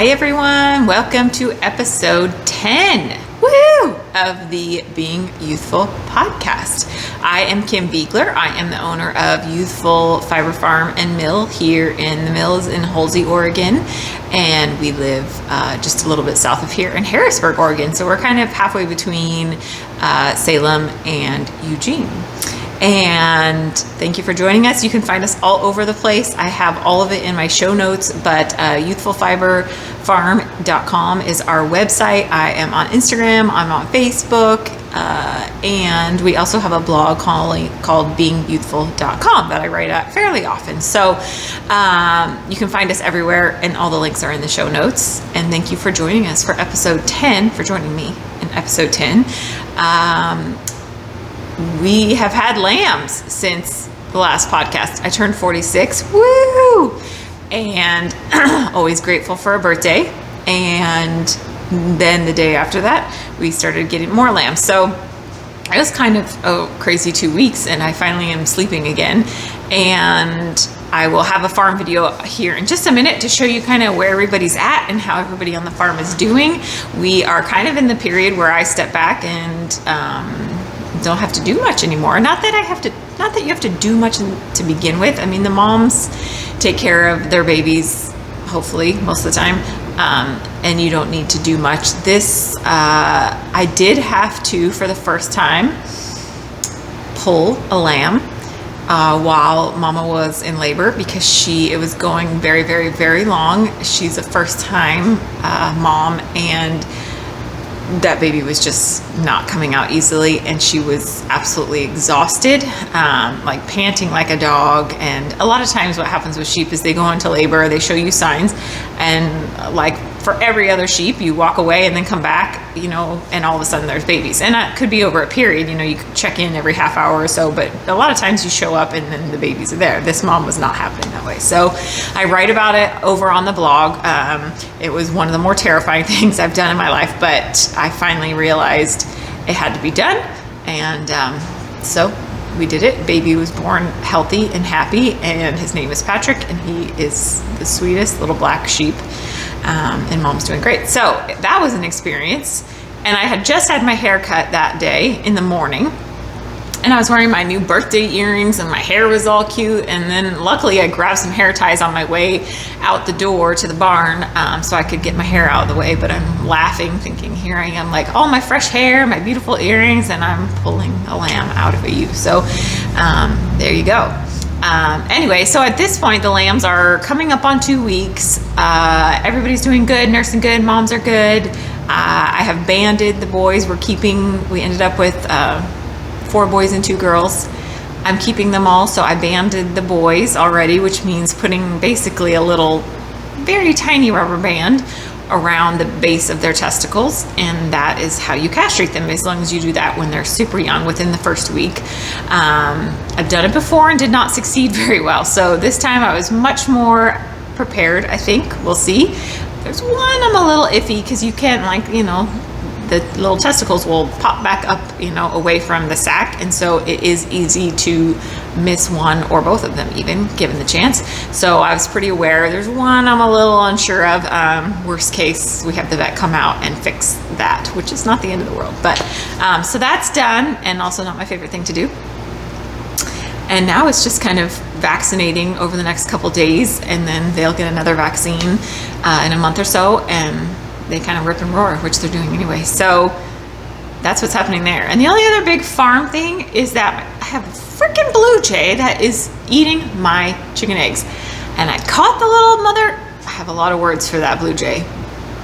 Hi everyone, welcome to episode 10 woohoo, of the Being Youthful podcast. I am Kim Beegler. I am the owner of Ewethful Fiber Farm and Mill here in the mills in Halsey, Oregon, and we live just a little bit south of here in Harrisburg, Oregon. So we're kind of halfway between Salem and Eugene. And thank you for joining us. You can find us all over the place. I have all of it in my show notes, but youthfulfiberfarm.com is our website. I am on Instagram, I'm on Facebook, and we also have a blog called beingyouthful.com that I write at fairly often. So you can find us everywhere, and all the links are in the show notes. And thank you for joining us for episode 10, for joining me in episode 10. We have had lambs since the last podcast. I turned 46, woo! And always grateful for a birthday. And then the day after that, we started getting more lambs. So it was kind of a crazy 2 weeks, and I finally am sleeping again. And I will have a farm video here in just a minute to show you kind of where everybody's at and how everybody on the farm is doing. We are kind of in the period where I step back and don't have to do much anymore. Not that you have to do much to begin with. I mean, the moms take care of their babies, hopefully, most of the time, and you don't need to do much. This, I did have to, for the first time, pull a lamb while Mama was in labor because it was going very, very, very long. She's a first-time mom, and that baby was just not coming out easily, and she was absolutely exhausted, like panting like a dog. And a lot of times what happens with sheep is they go into labor, they show you signs, and like for every other sheep, you walk away and then come back, and all of a sudden there's babies. And that could be over a period, you could check in every half hour or so, but a lot of times you show up and then the babies are there. This mom was not happening that way. So I write about it over on the blog. It was one of the more terrifying things I've done in my life, but I finally realized it had to be done. And so we did it. Baby was born healthy and happy, and his name is Patrick, and he is the sweetest little black sheep. And Mom's doing great. So that was an experience. And I had just had my hair cut that day in the morning, and I was wearing my new birthday earrings, and my hair was all cute. And then luckily I grabbed some hair ties on my way out the door to the barn, so I could get my hair out of the way. But I'm laughing, thinking, here I am, like all my fresh hair, my beautiful earrings, and I'm pulling a lamb out of a ewe. So there you go. Anyway, so at this point, the lambs are coming up on 2 weeks. Everybody's doing good, nursing good, moms are good. I have banded the boys. We ended up with 4 boys and 2 girls. I'm keeping them all, so I banded the boys already, which means putting basically a little, very tiny rubber band around the base of their testicles, and that is how you castrate them, as long as you do that when they're super young, within the first week. I've done it before and did not succeed very well, so this time I was much more prepared, I think. We'll see. There's one I'm a little iffy, because you can't, the little testicles will pop back up, away from the sac, and so it is easy to miss one or both of them, even given the chance. So I was pretty aware. There's one I'm a little unsure of. Worst case, we have the vet come out and fix that, which is not the end of the world. But so that's done, and also not my favorite thing to do. And now it's just kind of vaccinating over the next couple days, and then they'll get another vaccine in a month or so, and they kind of rip and roar, which they're doing anyway. So that's what's happening there. And the only other big farm thing is that I have a freaking blue jay that is eating my chicken eggs. And I caught the little mother. I have a lot of words for that blue jay.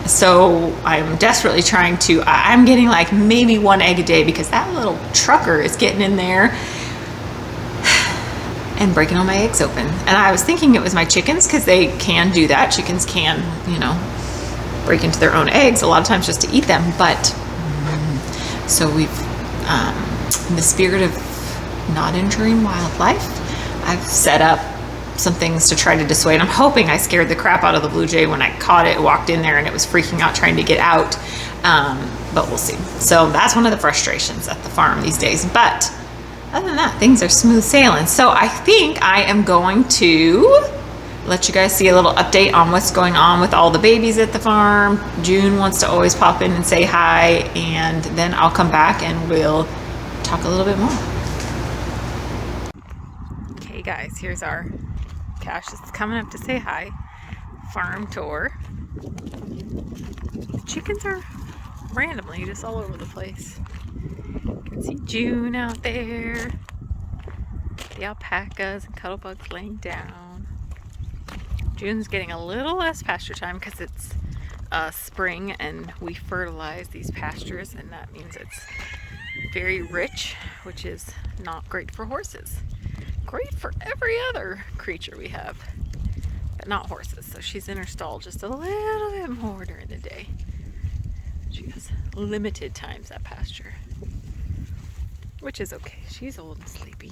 So I'm desperately trying to, I'm getting like maybe 1 egg a day, because that little trucker is getting in there and breaking all my eggs open. And I was thinking it was my chickens, because they can do that. Chickens can, break into their own eggs a lot of times just to eat them. But so we've, in the spirit of not injuring wildlife, I've set up some things to try to dissuade. I'm hoping I scared the crap out of the blue jay when I caught it, walked in there, and it was freaking out trying to get out. But we'll see. So that's one of the frustrations at the farm these days. But other than that, things are smooth sailing. So I think I am going to let you guys see a little update on what's going on with all the babies at the farm. June wants to always pop in and say hi, and then I'll come back and we'll talk a little bit more. Okay guys, here's our Cash is coming up to say hi. Farm tour. The chickens are randomly just all over the place. You can see June out there. The alpacas and cuddle bugs laying down. June's getting a little less pasture time because it's spring and we fertilize these pastures, and that means it's very rich, which is not great for horses. Great for every other creature we have, but not horses. So she's in her stall just a little bit more during the day. She has limited times at pasture, which is okay. She's old and sleepy.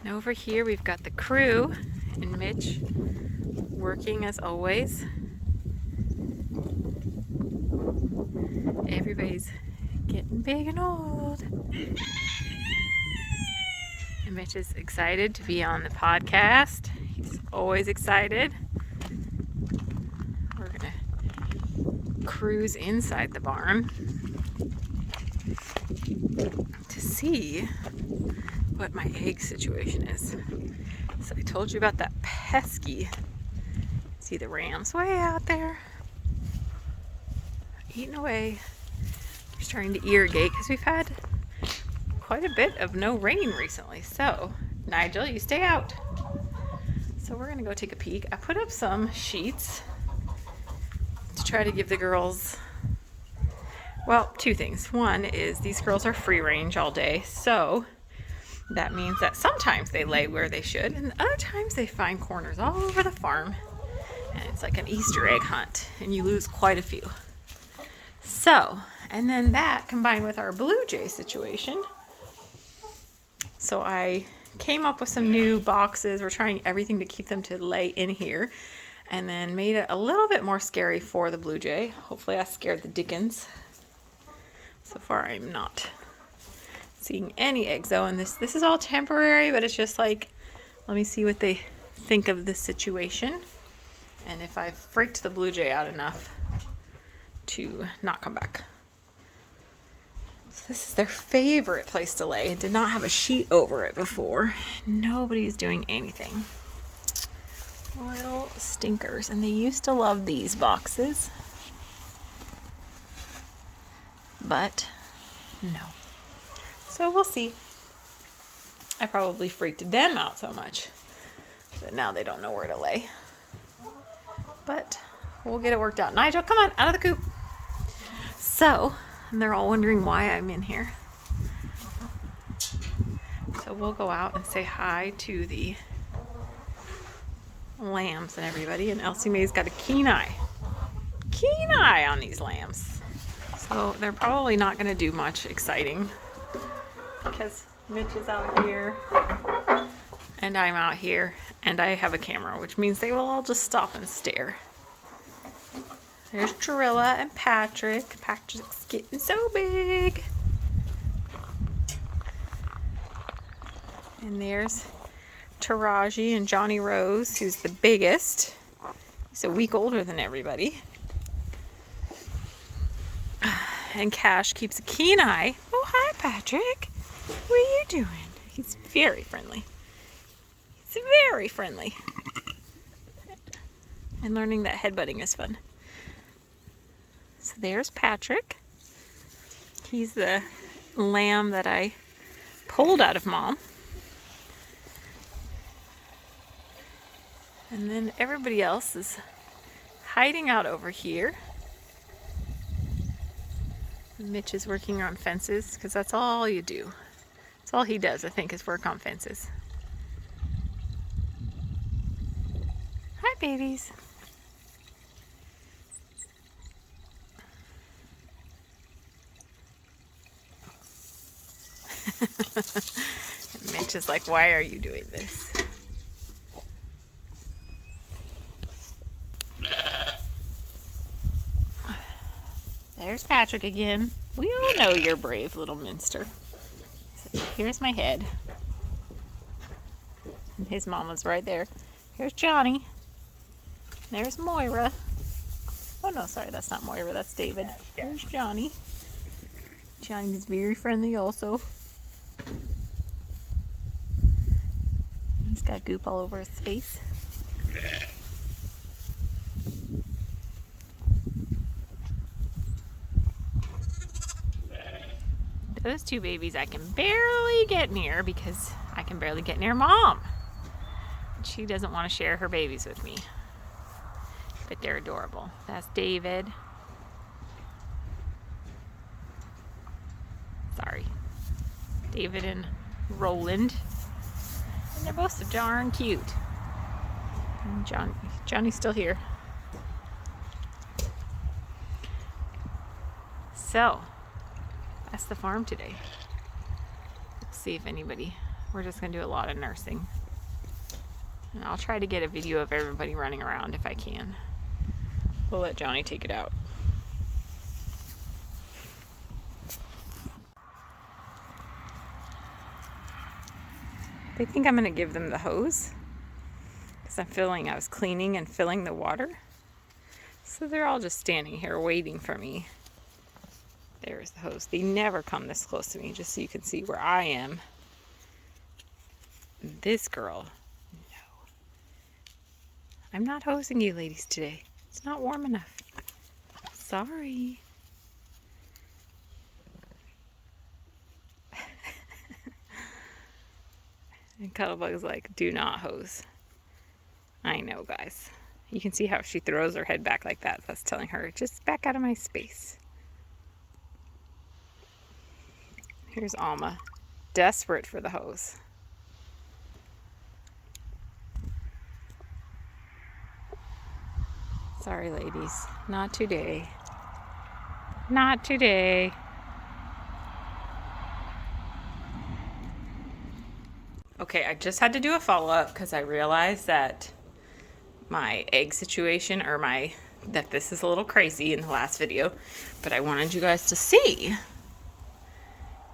And over here we've got the crew and Mitch working as always. Everybody's getting big and old. And Mitch is excited to be on the podcast. He's always excited. We're gonna cruise inside the barn to see what my egg situation is. So I told you about that pesky, see the rams way out there eating away. We're starting to irrigate because we've had quite a bit of no rain recently. So Nigel, you stay out. So we're gonna go take a peek. I put up some sheets to try to give the girls, well, two things. One is these girls are free range all day, so that means that sometimes they lay where they should, and other times they find corners all over the farm, and it's like an Easter egg hunt, and you lose quite a few. So, and then that combined with our blue jay situation. So I came up with some new boxes. We're trying everything to keep them to lay in here, and then made it a little bit more scary for the blue jay. Hopefully I scared the dickens. So far I'm not seeing any eggs though, and this is all temporary, but it's just like, let me see what they think of this situation, and if I've freaked the blue jay out enough to not come back. So this is their favorite place to lay. It did not have a sheet over it before. Nobody's doing anything. Little stinkers, and they used to love these boxes, but no. So we'll see. I probably freaked them out so much that now they don't know where to lay. But we'll get it worked out. Nigel, come on, out of the coop. So, and they're all wondering why I'm in here. So we'll go out and say hi to the lambs and everybody. And Elsie Mae's got a keen eye on these lambs. So they're probably not going to do much exciting, because Mitch is out here and I'm out here and I have a camera, which means they will all just stop and stare. There's Trilla and Patrick. Patrick's getting so big. And there's Taraji and Johnny Rose, who's the biggest. He's a week older than everybody. And Cash keeps a keen eye. Oh, hi, Patrick. What are you doing? He's very friendly. He's very friendly. And learning that headbutting is fun. So there's Patrick. He's the lamb that I pulled out of Mom. And then everybody else is hiding out over here. Mitch is working on fences, because that's all you do. That's all he does, I think, is work on fences. Hi, babies. Mitch is like, why are you doing this? There's Patrick again. We all know you're brave, little minster. So here's my head. And his mama's right there Here's Johnny. There's Moira. Oh no, sorry, that's not Moira, that's David. There's Johnny. Johnny's very friendly also. He's got goop all over his face. Those two babies I can barely get near because I can barely get near Mom. She doesn't want to share her babies with me. But they're adorable. That's David. Sorry. David and Roland. And they're both so darn cute. And Johnny's still here. So, that's the farm today. We'll see if anybody... We're just going to do a lot of nursing. And I'll try to get a video of everybody running around if I can. We'll let Johnny take it out. They think I'm going to give them the hose because I was cleaning and filling the water. So they're all just standing here waiting for me. There's the hose. They never come this close to me, just so you can see where I am. This girl, no. I'm not hosing you ladies today. It's not warm enough. Sorry. And Cuddlebug's like, do not hose. I know, guys. You can see how she throws her head back like that. That's telling her, just back out of my space. Here's Alma, desperate for the hose. Sorry, ladies. Not today. Not today. Okay, I just had to do a follow-up because I realized that my egg situation, that this is a little crazy in the last video, but I wanted you guys to see.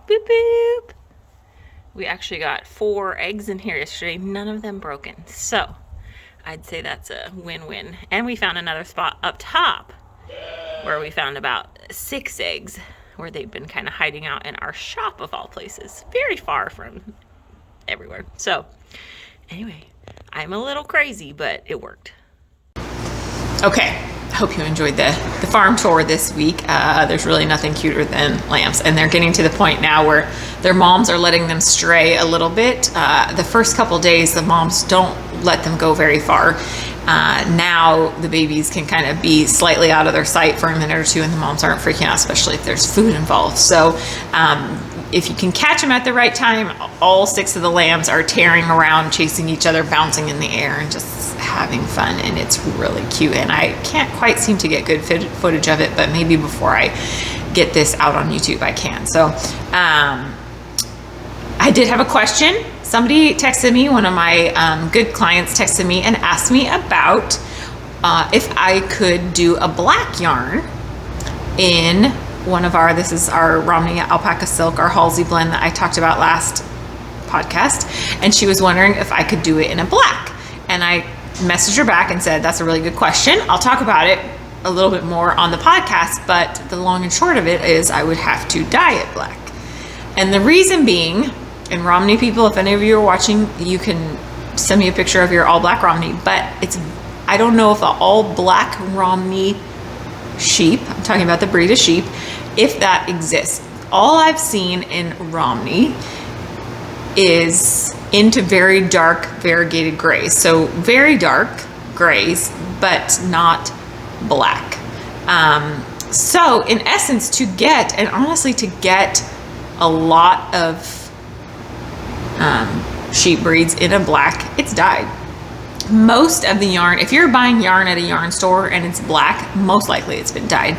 Boop, boop. We actually got 4 eggs in here yesterday, none of them broken. So, I'd say that's a win-win. And we found another spot up top where we found about 6 eggs where they've been kind of hiding out in our shop of all places. Very far from everywhere. So, anyway, I'm a little crazy, but it worked. Okay, I hope you enjoyed the farm tour this week. There's really nothing cuter than lambs, and they're getting to the point now where their moms are letting them stray a little bit. The first couple days, the moms don't let them go very far. Now the babies can kind of be slightly out of their sight for a minute or two, and the moms aren't freaking out, especially if there's food involved. So if you can catch them at the right time, all 6 of the lambs are tearing around, chasing each other, bouncing in the air, and just having fun, and it's really cute. And I can't quite seem to get good footage of it, but maybe before I get this out on YouTube I can. So I did have a question. Somebody texted me, one of my good clients texted me and asked me about if I could do a black yarn in one of our, this is our Romney alpaca silk, our Halsey blend that I talked about last podcast, and she was wondering if I could do it in a black. And I messaged her back and said, that's a really good question. I'll talk about it a little bit more on the podcast, but the long and short of it is I would have to dye it black. And the reason being, and Romney people, if any of you are watching, you can send me a picture of your all black Romney, but I don't know if an all black Romney sheep, I'm talking about the breed of sheep, if that exists. All I've seen in Romney is into very dark variegated grays. So very dark grays, but not black. So in essence, to get a lot of sheep breeds in a black, it's dyed. Most of the yarn, if you're buying yarn at a yarn store and it's black, most likely it's been dyed.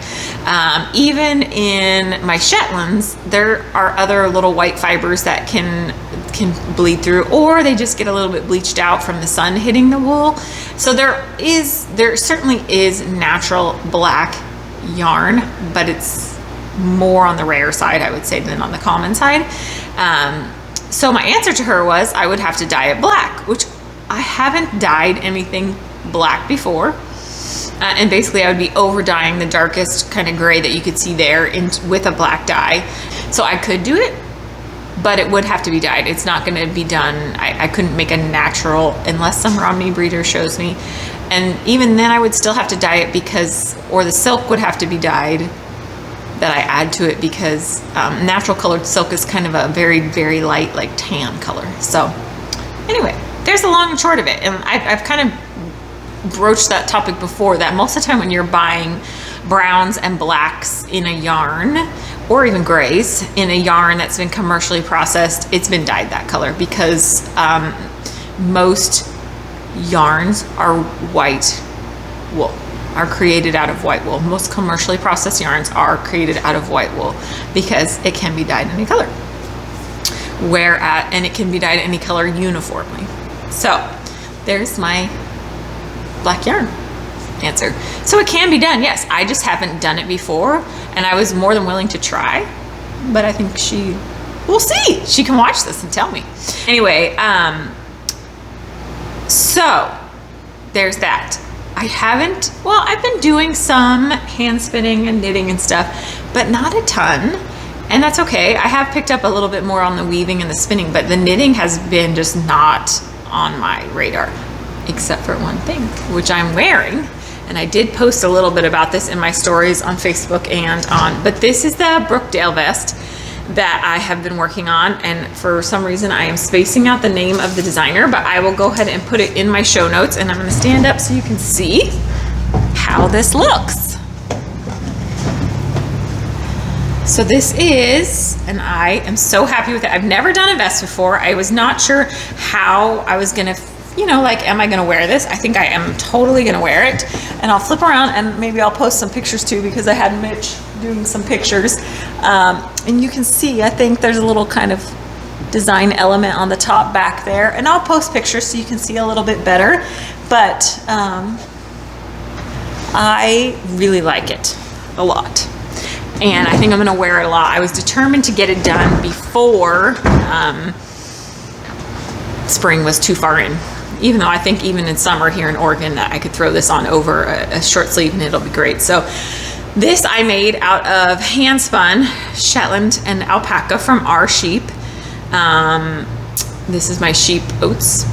Even in my Shetlands, there are other little white fibers that can bleed through, or they just get a little bit bleached out from the sun hitting the wool. So there certainly is natural black yarn, but it's more on the rare side, I would say, than on the common side. So my answer to her was I would have to dye it black, which I haven't dyed anything black before. And basically I would be over dyeing the darkest kind of gray that you could see there with a black dye. So I could do it, but it would have to be dyed. It's not going to be done. I couldn't make a natural unless some Romney breeder shows me. And even then I would still have to dye it or the silk would have to be dyed that I add to it, because natural colored silk is kind of a very, very light, like tan color. So anyway, there's the long and short of it. And I've kind of broached that topic before, that most of the time when you're buying browns and blacks in a yarn, or even grays in a yarn that's been commercially processed, it's been dyed that color, because most yarns are white wool, are created out of white wool. Most commercially processed yarns are created out of white wool because it can be dyed any color, and it can be dyed any color uniformly. So there's my black yarn answer. So it can be done, yes. I just haven't done it before, and I was more than willing to try, but I think we'll see. She can watch this and tell me. Anyway, so there's that. I've been doing some hand spinning and knitting and stuff, but not a ton. And that's okay. I have picked up a little bit more on the weaving and the spinning, but the knitting has been just not on my radar, except for one thing, which I'm wearing. And I did post a little bit about this in my stories on Facebook but this is the Brookdale Vest that I have been working on. And for some reason I am spacing out the name of the designer, but I will go ahead and put it in my show notes, and I'm going to stand up so you can see how this looks. So this is, and I am so happy with it. I've never done a vest before. I was not sure how I was going to, am I gonna wear this? I think I am totally gonna wear it. And I'll flip around and maybe I'll post some pictures too, because I had Mitch doing some pictures. And you can see, I think there's a little kind of design element on the top back there. And I'll post pictures so you can see a little bit better. But I really like it a lot. And I think I'm gonna wear it a lot. I was determined to get it done before spring was too far in. Even though I think even in summer here in Oregon that I could throw this on over a short sleeve and it'll be great. So this I made out of Handspun, Shetland, and alpaca from our sheep. This is my sheep Oats.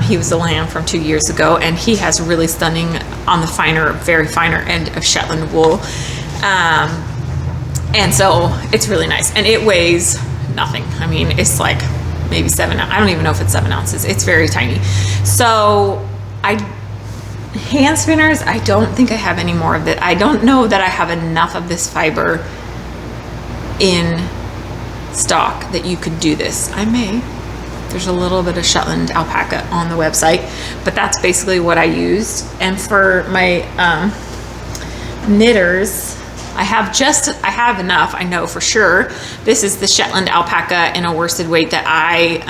He was a lamb from 2 years ago, and he has really stunning on the very finer end of Shetland wool. And so it's really nice, and it weighs nothing. I mean, it's like maybe 7 ounces. I don't even know if it's 7 ounces. It's very tiny. So hand spinners, I don't think I have any more of it. I don't know that I have enough of this fiber in stock that you could do this. I may. There's a little bit of Shetland alpaca on the website, but that's basically what I used. And for my knitters, I have enough, I know for sure. This is the Shetland alpaca in a worsted weight that I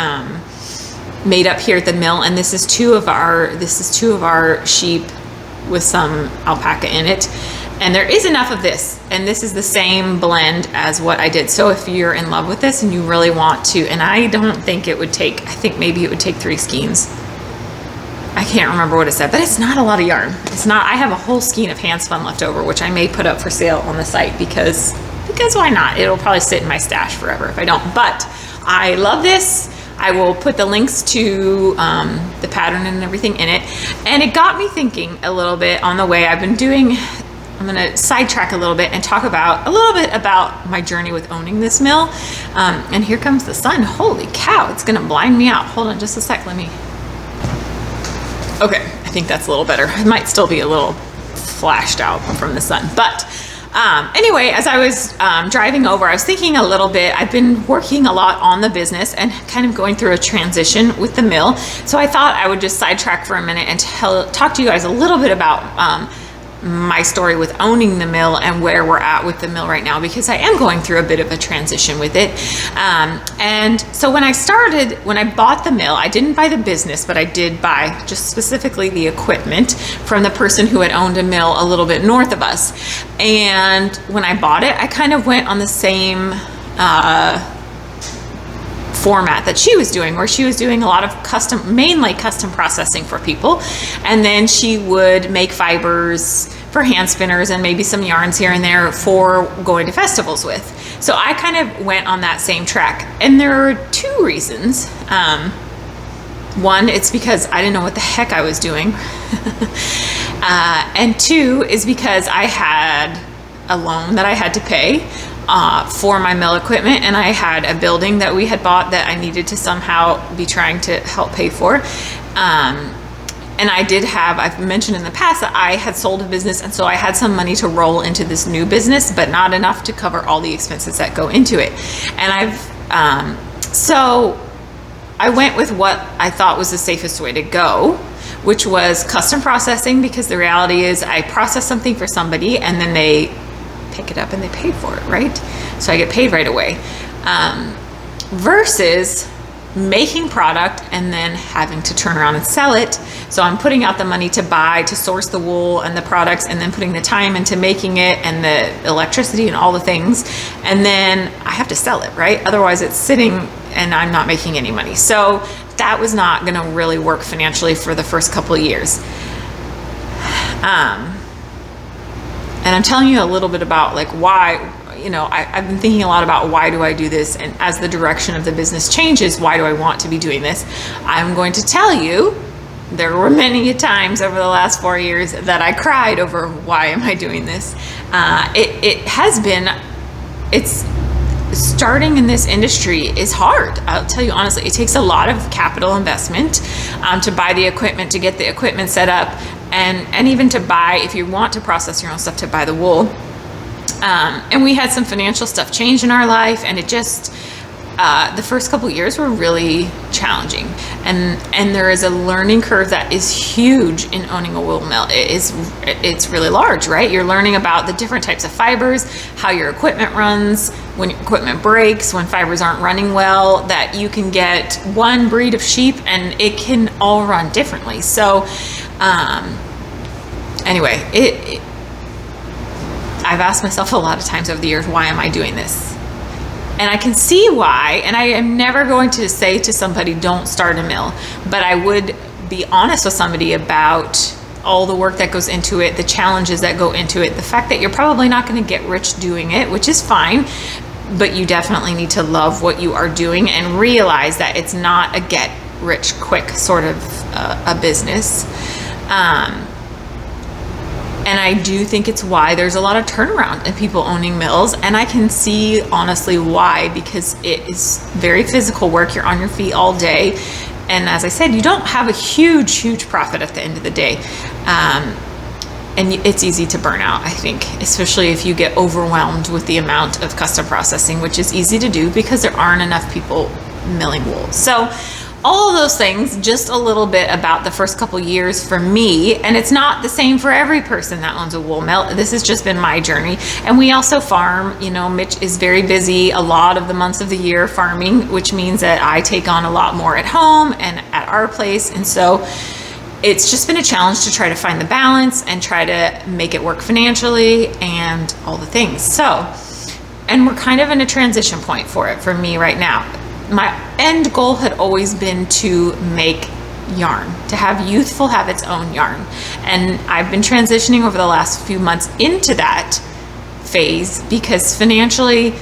made up here at the mill, and this is two of our sheep with some alpaca in it. And there is enough of this, and this is the same blend as what I did. So if you're in love with this and you really want to, and I don't think it would take, I think maybe it would take 3 skeins. I can't remember what it said, but it's not a lot of yarn. It's not. I have a whole skein of Handspun left over, which I may put up for sale on the site because why not? It'll probably sit in my stash forever if I don't. But I love this. I will put the links to the pattern and everything in it. And it got me thinking a little bit on the way. I'm gonna sidetrack a little bit and talk a little bit about my journey with owning this mill. And here comes the sun. Holy cow, it's gonna blind me out. Hold on just a sec, okay, I think that's a little better. It might still be a little flashed out from the sun. But anyway, as I was driving over, I was thinking a little bit. I've been working a lot on the business and kind of going through a transition with the mill. So I thought I would just sidetrack for a minute and talk to you guys a little bit about my story with owning the mill and where we're at with the mill right now, because I am going through a bit of a transition with it. And so when I bought the mill, I didn't buy the business, but I did buy just specifically the equipment from the person who had owned a mill a little bit north of us. And when I bought it, I kind of went on the same format that she was doing, where she was doing a lot of mainly custom processing for people. And then she would make fibers for hand spinners and maybe some yarns here and there for going to festivals with. So I kind of went on that same track. And there are two reasons. One, it's because I didn't know what the heck I was doing. And two is because I had a loan that I had to pay for my mill equipment, and I had a building that we had bought that I needed to somehow be trying to help pay for. And I did have, I've mentioned in the past that I had sold a business, and so I had some money to roll into this new business, but not enough to cover all the expenses that go into it. And so I went with what I thought was the safest way to go, which was custom processing, because the reality is I process something for somebody and then they pick it up and they pay for it, right? So I get paid right away. Versus making product and then having to turn around and sell it. So I'm putting out the money to source the wool and the products, and then putting the time into making it and the electricity and all the things. And then I have to sell it, right? Otherwise it's sitting and I'm not making any money. So that was not going to really work financially for the first couple of years. And I'm telling you a little bit about like why, I've been thinking a lot about why do I do this? And as the direction of the business changes, why do I want to be doing this? I'm going to tell you, there were many times over the last 4 years that I cried over why am I doing this? It's starting in this industry is hard. I'll tell you honestly, it takes a lot of capital investment to buy the equipment, to get the equipment set up, and even to buy, if you want to process your own stuff, to buy the wool. And we had some financial stuff change in our life, and it just, the first couple of years were really challenging. And there is a learning curve that is huge in owning a wool mill. It's really large, right? You're learning about the different types of fibers, how your equipment runs, when your equipment breaks, when fibers aren't running well, that you can get one breed of sheep and it can all run differently. So anyway, I've asked myself a lot of times over the years, why am I doing this? And I can see why, and I am never going to say to somebody, don't start a mill, but I would be honest with somebody about all the work that goes into it, the challenges that go into it, the fact that you're probably not going to get rich doing it, which is fine, but you definitely need to love what you are doing and realize that it's not a get rich quick sort of a business. And I do think it's why there's a lot of turnaround in people owning mills. And I can see honestly why, because it is very physical work. You're on your feet all day. And as I said, you don't have a huge profit at the end of the day. And it's easy to burn out, I think, especially if you get overwhelmed with the amount of custom processing, which is easy to do because there aren't enough people milling wool. So all of those things, just a little bit about the first couple years for me, and it's not the same for every person that owns a wool mill. This has just been my journey. And we also farm, Mitch is very busy a lot of the months of the year farming, which means that I take on a lot more at home and at our place. And so it's just been a challenge to try to find the balance and try to make it work financially and all the things. So, and we're kind of in a transition point for it for me right now. My end goal had always been to make yarn, to have Ewethful have its own yarn. And I've been transitioning over the last few months into that phase because financially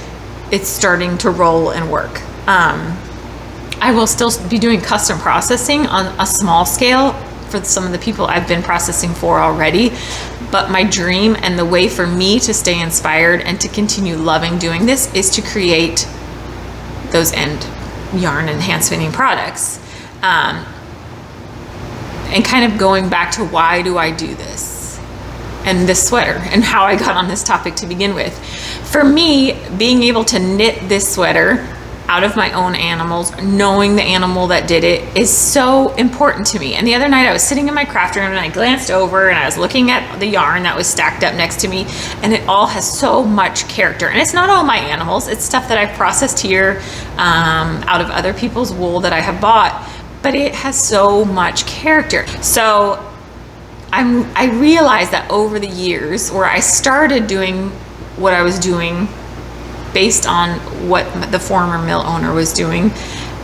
it's starting to roll and work. I will still be doing custom processing on a small scale for some of the people I've been processing for already. But my dream and the way for me to stay inspired and to continue loving doing this is to create those end yarn and hand spinning products. And kind of going back to why do I do this and this sweater and how I got on this topic to begin with. For me, being able to knit this sweater out of my own animals, knowing the animal that did it, is so important to me. And the other night I was sitting in my craft room and I glanced over and I was looking at the yarn that was stacked up next to me, and it all has so much character. And it's not all my animals, it's stuff that I've processed here out of other people's wool that I have bought, but it has so much character. So I realized that over the years where I started doing what I was doing based on what the former mill owner was doing,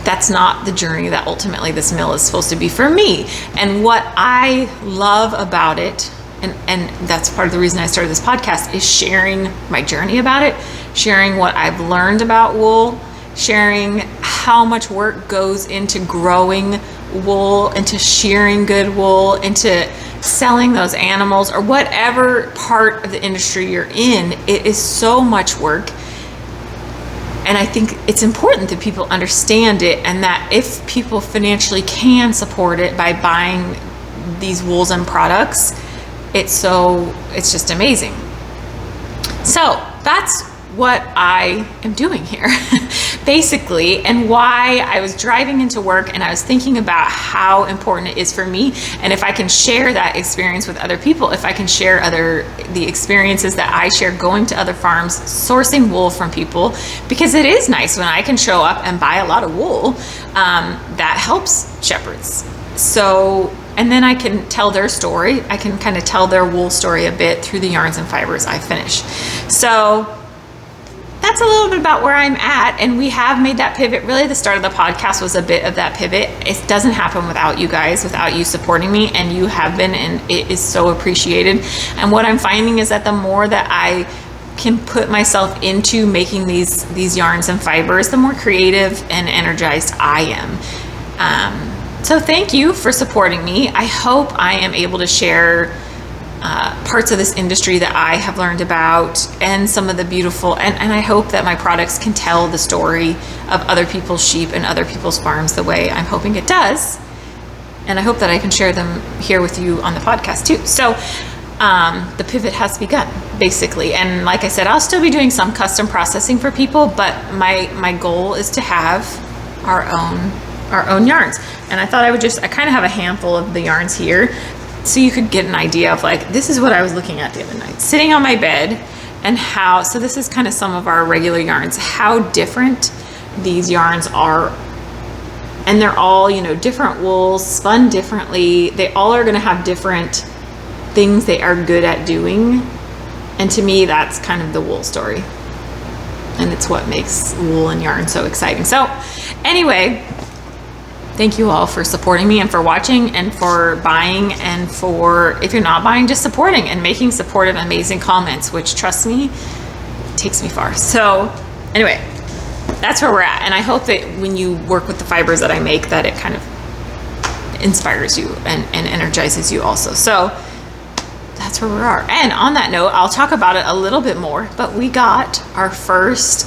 that's not the journey that ultimately this mill is supposed to be for me. And what I love about it, and that's part of the reason I started this podcast, is sharing my journey about it, sharing what I've learned about wool, sharing how much work goes into growing wool, into shearing good wool, into selling those animals, or whatever part of the industry you're in. It is so much work. And I think it's important that people understand it, and that if people financially can support it by buying these wools and products, it's just amazing. So that's what I am doing here basically, and why I was driving into work and I was thinking about how important it is for me, and if I can share that experience with other people, if I can share the experiences that I share going to other farms, sourcing wool from people, because it is nice when I can show up and buy a lot of wool that helps shepherds. So, and then I can tell their story. I can kind of tell their wool story a bit through the yarns and fibers I finish. So that's a little bit about where I'm at, and we have made that pivot. Really, the start of the podcast was a bit of that pivot. It doesn't happen without you guys, without you supporting me, and you have been, and it is so appreciated. And what I'm finding is that the more that I can put myself into making these yarns and fibers, the more creative and energized I am. So thank you for supporting me. I hope I am able to share parts of this industry that I have learned about, and some of the beautiful, and I hope that my products can tell the story of other people's sheep and other people's farms the way I'm hoping it does. And I hope that I can share them here with you on the podcast too. So the pivot has begun basically. And like I said, I'll still be doing some custom processing for people, but my goal is to have our own yarns. And I thought I kind of have a handful of the yarns here, so you could get an idea of, like, this is what I was looking at the other night, sitting on my bed, and how, so this is kind of some of our regular yarns, how different these yarns are. And they're all, different wools, spun differently. They all are gonna have different things they are good at doing. And to me, that's kind of the wool story. And it's what makes wool and yarn so exciting. So anyway, thank you all for supporting me, and for watching, and for buying, and for, if you're not buying, just supporting and making supportive, amazing comments, which, trust me, takes me far. So anyway, that's where we're at. And I hope that when you work with the fibers that I make, that it kind of inspires you and energizes you also. So that's where we are. And on that note, I'll talk about it a little bit more, but we got our first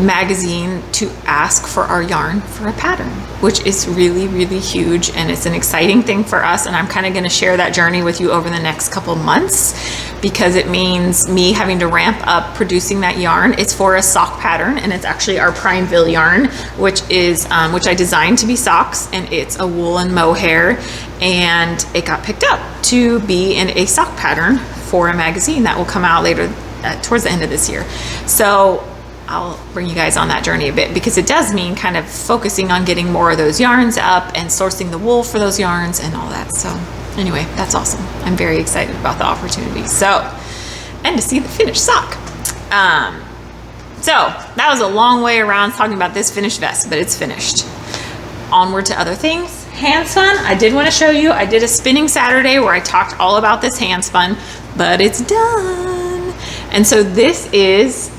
magazine to ask for our yarn for a pattern, which is really, really huge, and it's an exciting thing for us. And I'm kind of going to share that journey with you over the next couple months, because it means me having to ramp up producing that yarn. It's for a sock pattern, and it's actually our Prineville yarn, which I designed to be socks, and it's a wool and mohair, and it got picked up to be in a sock pattern for a magazine that will come out later towards the end of this year. So I'll bring you guys on that journey a bit, because it does mean kind of focusing on getting more of those yarns up and sourcing the wool for those yarns and all that. So anyway, that's awesome. I'm very excited about the opportunity. So, and to see the finished sock. So that was a long way around talking about this finished vest, but it's finished. Onward to other things. Handspun, I did want to show you. I did a spinning Saturday where I talked all about this handspun, but it's done. And so this is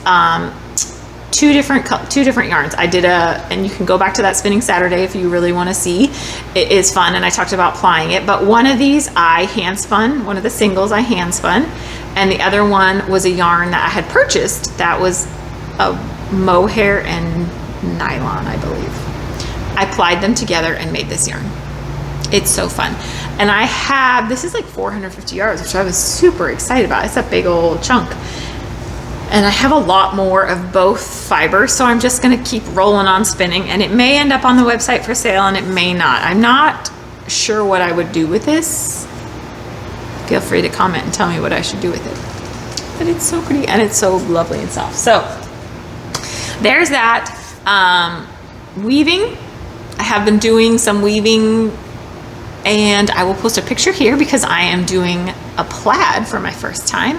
two different yarns. I did and you can go back to that spinning Saturday if you really want to see. It is fun, and I talked about plying it, but one of these I hand spun, one of the singles I hand spun, and the other one was a yarn that I had purchased that was a mohair and nylon, I believe. I plied them together and made this yarn. It's so fun. And this is like 450 yards, which I was super excited about. It's a big old chunk. And I have a lot more of both fibers, so I'm just gonna keep rolling on spinning, and it may end up on the website for sale, and it may not. I'm not sure what I would do with this. Feel free to comment and tell me what I should do with it. But it's so pretty, and it's so lovely and soft. So there's that. Weaving. I have been doing some weaving and I will post a picture here because I am doing a plaid for my first time.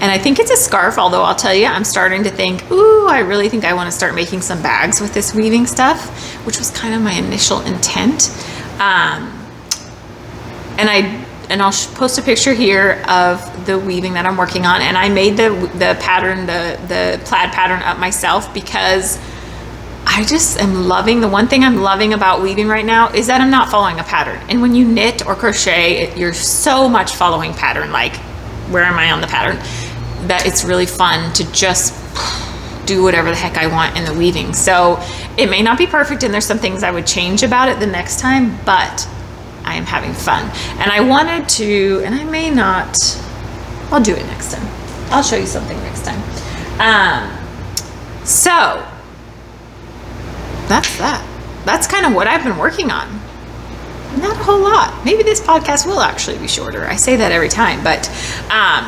And I think it's a scarf, although I'll tell you, I'm starting to think, ooh, I really think I want to start making some bags with this weaving stuff, which was kind of my initial intent. And I'll post a picture here of the weaving that I'm working on. And I made the pattern, the plaid pattern up myself because I just am loving, the one thing I'm loving about weaving right now is that I'm not following a pattern. And when you knit or crochet, you're so much following pattern, like where am I on the pattern, that it's really fun to just do whatever the heck I want in the weaving. So it may not be perfect and there's some things I would change about it the next time, but I am having fun. And I wanted to, and I may not, I'll do it next time. I'll show you something next time. So that's that. That's kind of what I've been working on. Not a whole lot. Maybe this podcast will actually be shorter. I say that every time, but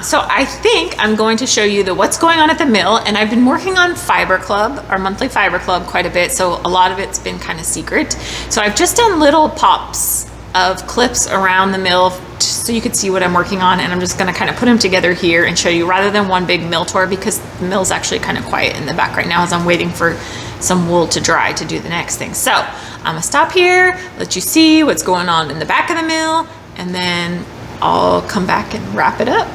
so I think I'm going to show you what's going on at the mill. And I've been working on Fiber Club, our monthly Fiber Club, quite a bit. So a lot of it's been kind of secret. So I've just done little pops of clips around the mill so you could see what I'm working on, and I'm just going to kind of put them together here and show you rather than one big mill tour, because the mill's actually kind of quiet in the back right now as I'm waiting for some wool to dry to do the next thing. So I'm gonna stop here, let you see what's going on in the back of the mill, and then I'll come back and wrap it up.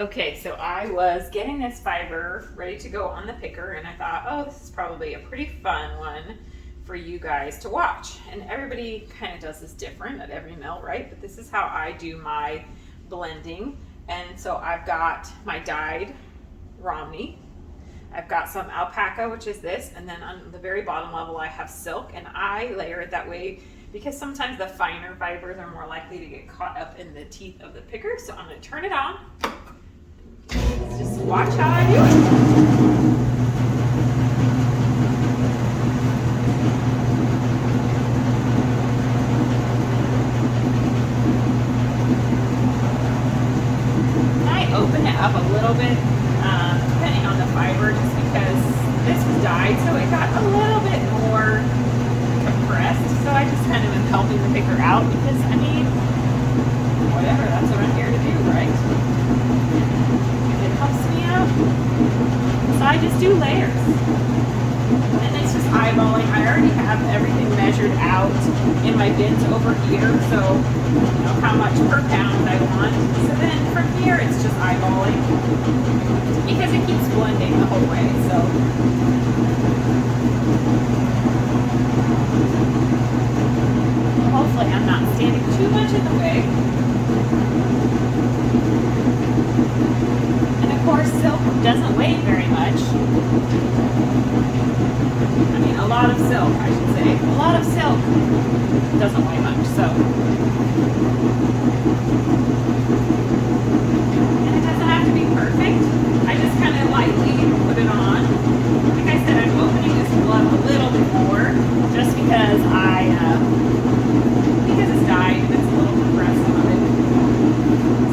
Okay, so I was getting this fiber ready to go on the picker, and I thought, oh, this is probably a pretty fun one for you guys to watch. And everybody kind of does this different at every mill, right? But this is how I do my blending. And so I've got my dyed Romney, I've got some alpaca, which is this, and then on the very bottom level I have silk, and I layer it that way because sometimes the finer fibers are more likely to get caught up in the teeth of the picker. So I'm going to turn it on. Just watch how I do it. Open it up a little bit, depending on the fiber, just because this was dyed, so it got a little bit more compressed. So I just kind of am helping the picker out because, I mean, whatever, that's what I'm here to do, right? It helps me out. So I just do layers. And it's just eyeballing. I already have everything measured out in my bins over here, so you know how much per pound I want. So then from here it's just eyeballing because it keeps blending the whole way. So hopefully I'm not standing too much in the way. And of course silk doesn't weigh very much. I mean, a lot of silk, I should say. A lot of silk doesn't weigh much, so. And it doesn't have to be perfect. I just kind of lightly put it on. Like I said, I'm opening this glove a little bit more, just because because it's dyed and it's a little compressed on it.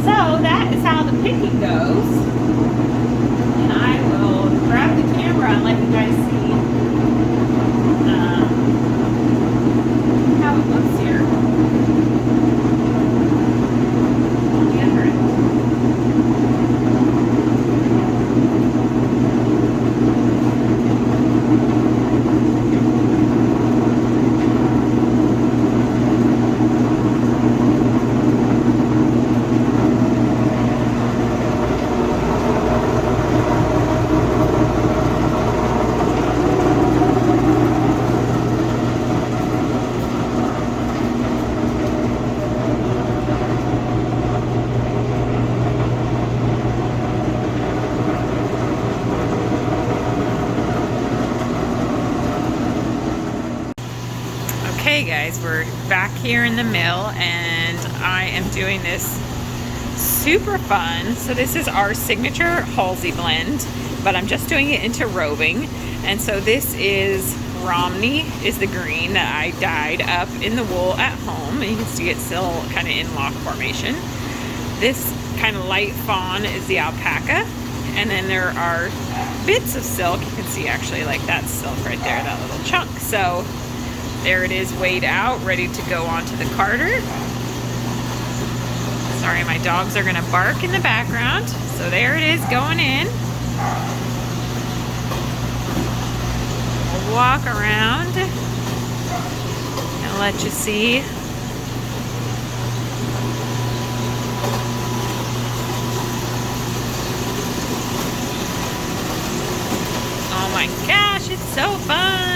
So that is how the picking goes. And I will grab the camera and let you guys see how it looks here on the other end. Okay guys, we're back here in the mill and I am doing this super fun. So this is our signature Halsey blend, but I'm just doing it into roving. And so this is Romney is the green that I dyed up in the wool at home. And you can see it's still kind of in lock formation. This kind of light fawn is the alpaca. And then there are bits of silk. You can see actually like that's silk right there, that little chunk. So There it is, weighed out, ready to go onto the carter. Sorry, my dogs are gonna bark in the background. So there it is, going in. We'll walk around and let you see. Oh my gosh, it's so fun!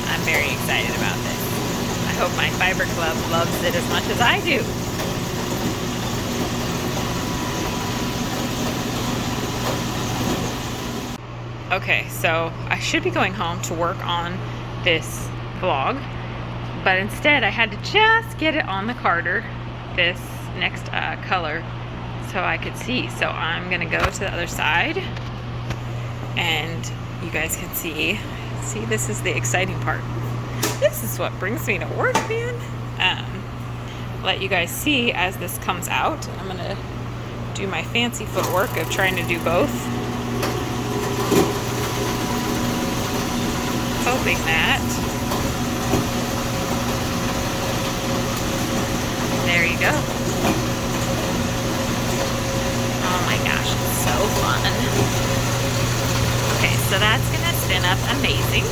I'm very excited about this. I hope my fiber club loves it as much as I do. Okay, so I should be going home to work on this vlog, but instead I had to just get it on the carter, this next color, so I could see. So I'm gonna go to the other side and you guys can see. See, this is the exciting part. This is what brings me to work, man. Let you guys see as this comes out. I'm gonna do my fancy footwork of trying to do both. Hoping that. There you go. Oh my gosh, it's so fun. Okay, so that's gonna spin up amazing.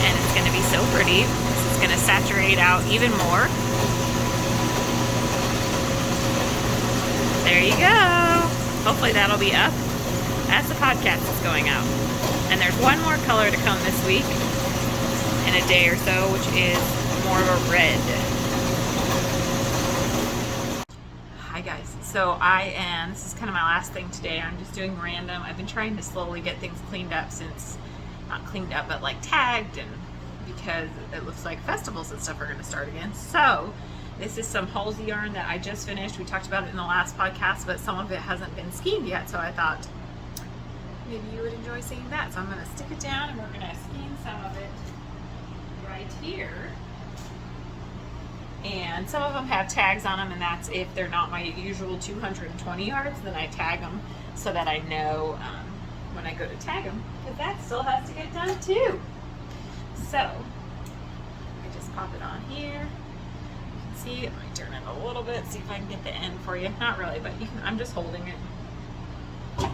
And it's gonna be so pretty. This is gonna saturate out even more. There you go. Hopefully that'll be up as the podcast is going out. And there's one more color to come this week in a day or so, which is more of a red. Hi guys, so this is kind of my last thing today. I'm just doing random. I've been trying to slowly get things cleaned up since, not cleaned up, but like tagged, and because it looks like festivals and stuff are going to start again. So this is some Halsey yarn that I just finished. We talked about it in the last podcast, but some of it hasn't been skeined yet, so I thought maybe you would enjoy seeing that. So I'm going to stick it down and we're going to skein some of it right here. And some of them have tags on them, and that's if they're not my usual 220 yards, then I tag them so that I know when I go to tag them, because that still has to get done too. So I just pop it on here. You can see, I might turn it a little bit, see if I can get the end for you. Not really, but you can, I'm just holding it. I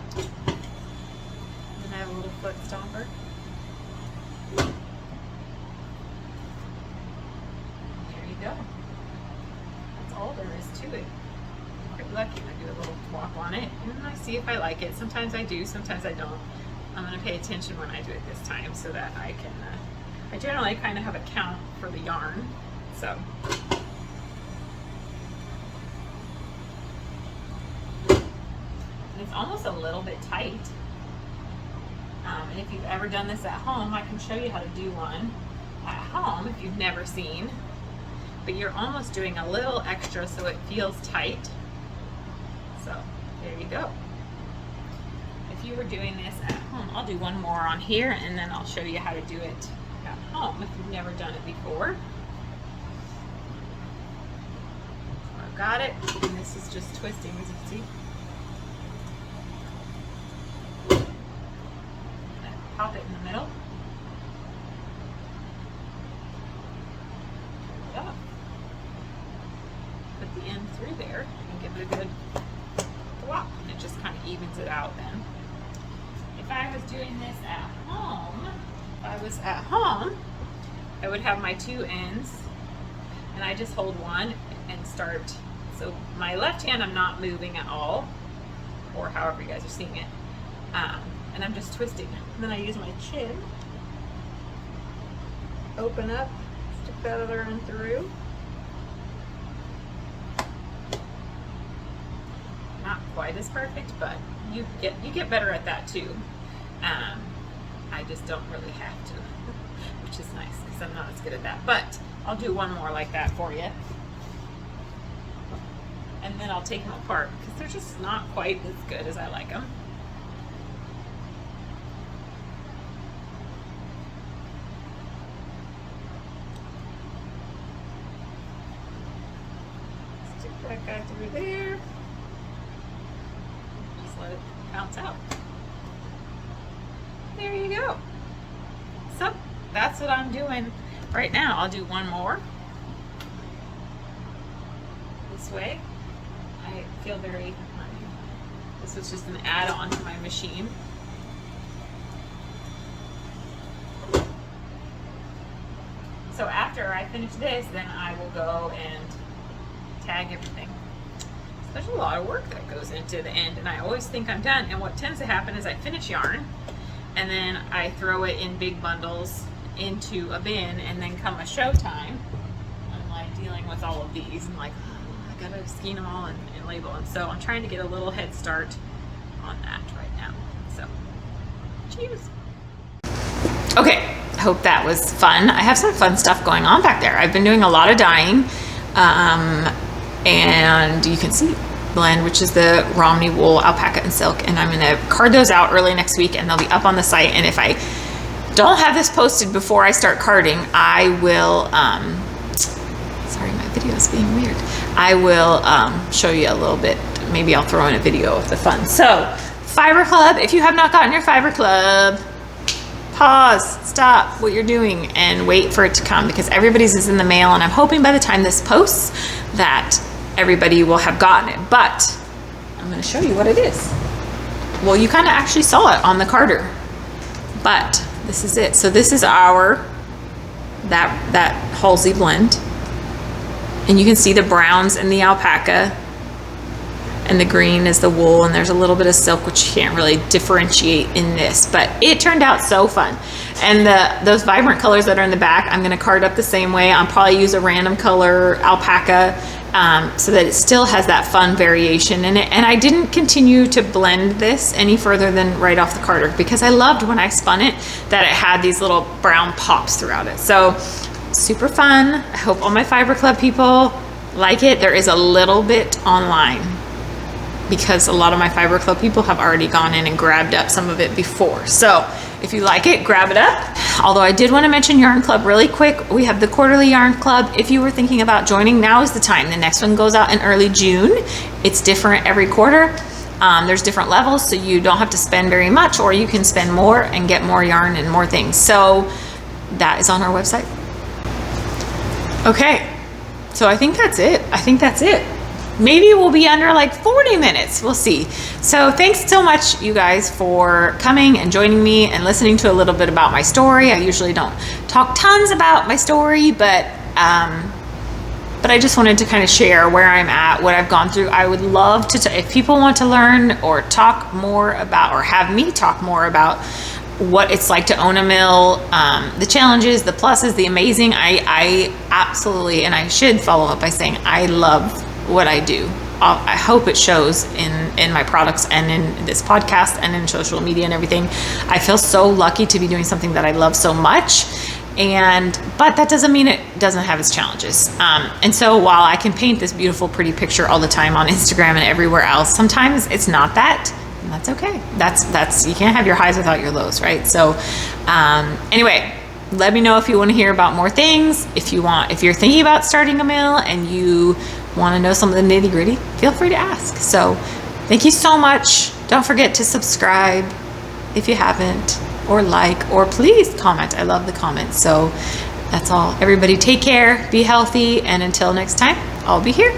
have a little foot stomper. There you go. That's all there is to it. I'm pretty lucky. I do a little walk on it and I see if I like it. Sometimes I do, sometimes I don't. I'm going to pay attention when I do it this time so that I can, I generally kind of have a count for the yarn. So. And it's almost a little bit tight. And if you've ever done this at home, I can show you how to do one at home if you've never seen. But you're almost doing a little extra so it feels tight. So there you go. If you were doing this at home, I'll do one more on here and then I'll show you how to do it at home if you've never done it before. So I've got it, and this is just twisting, as you can see. Pop it in the middle. Yeah. Put the end through there and give it a good thwop, and it just kind of evens it out then. If I was doing this at home, I would have my two ends, and I just hold one and start. So my left hand I'm not moving at all, or however you guys are seeing it. And I'm just twisting. And then I use my chin, open up, stick that other end through. Not quite as perfect, but you get better at that too. I just don't really have to, which is nice because I'm not as good at that. But I'll do one more like that for you. And then I'll take them apart because they're just not quite as good as I like them. That guy through there. Just let it bounce out. There you go. So that's what I'm doing right now. I'll do one more this way. I feel very, this was just an add-on to my machine. So after I finish this, then I will go and tag everything. There's a lot of work that goes into the end, and I always think I'm done. And what tends to happen is I finish yarn, and then I throw it in big bundles into a bin, and then come a show time, I'm like dealing with all of these, and like, oh, I gotta skein them all and label them. So I'm trying to get a little head start on that right now. So, cheers. Okay, hope that was fun. I have some fun stuff going on back there. I've been doing a lot of dyeing. And you can see blend, which is the Romney wool, alpaca, and silk, and I'm gonna card those out early next week, and they'll be up on the site. And if I don't have this posted before I start carding, I will sorry, my video is being weird. I will show you a little bit. Maybe I'll throw in a video of the fun. So Fiber Club, if you have not gotten your Fiber Club, pause, stop what you're doing, and wait for it to come, because everybody's is in the mail, and I'm hoping by the time this posts that everybody will have gotten it. But I'm going to show you what it is. Well, you kind of actually saw it on the carder, but this is it. So this is our that Halsey blend, and you can see the browns and the alpaca, and the green is the wool, and there's a little bit of silk, which you can't really differentiate in this, but it turned out so fun. And those vibrant colors that are in the back, I'm going to card up the same way. I'll probably use a random color alpaca, so that it still has that fun variation in it. And I didn't continue to blend this any further than right off the carder, because I loved when I spun it that it had these little brown pops throughout it. So super fun. I hope all my Fiber Club people like it. There is a little bit online, because a lot of my Fiber Club people have already gone in and grabbed up some of it before. So if you like it, grab it up. Although I did want to mention Yarn Club really quick. We have the quarterly Yarn Club. If you were thinking about joining, now is the time. The next one goes out in early June. It's different every quarter. There's different levels, so you don't have to spend very much, or you can spend more and get more yarn and more things. So that is on our website. Okay, so I think that's it. Maybe we'll be under like 40 minutes. We'll see. So thanks so much, you guys, for coming and joining me and listening to a little bit about my story. I usually don't talk tons about my story, but I just wanted to kind of share where I'm at, what I've gone through. I would love to, if people want to learn or talk more about, or have me talk more about what it's like to own a mill, the challenges, the pluses, the amazing. I absolutely, and I should follow up by saying I love what I do. I hope it shows in my products and in this podcast and in social media and everything. I feel so lucky to be doing something that I love so much. But that doesn't mean it doesn't have its challenges. And so while I can paint this beautiful, pretty picture all the time on Instagram and everywhere else, sometimes it's not that, and that's okay. That's you can't have your highs without your lows, right? So anyway, let me know if you want to hear about more things. If you're thinking about starting a mill and you want to know some of the nitty gritty, feel free to ask. So thank you so much. Don't forget to subscribe if you haven't, or like, or please comment. I love the comments. So that's all. Everybody take care, be healthy, and until next time, I'll be here.